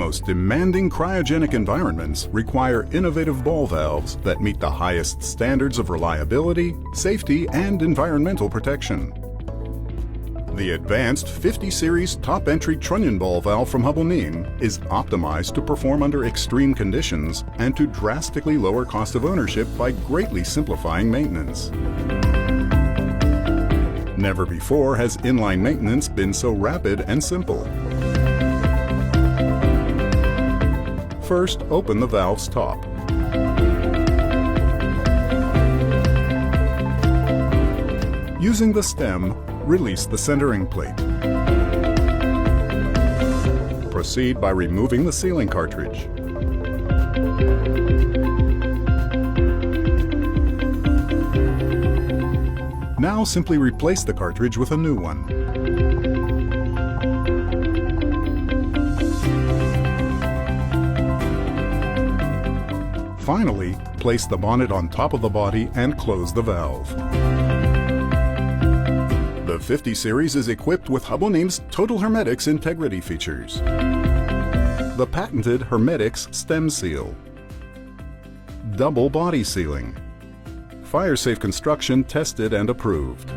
most demanding cryogenic environments require innovative ball valves that meet the highest standards of reliability, safety, and environmental protection. The advanced 50 series top-entry trunnion ball valve from Habonim is optimized to perform under extreme conditions and to drastically lower cost of ownership by greatly simplifying maintenance. Never before has inline maintenance been so rapid and simple. First, open the valve's top. Using the stem, release the centering plate. Proceed by removing the sealing cartridge. Now simply replace the cartridge with a new one. Finally, place the bonnet on top of the body and close the valve. The 50 series is equipped with Habonim's Total Hermetics integrity features. The patented Hermetics stem seal, double body sealing, fire-safe construction tested and approved.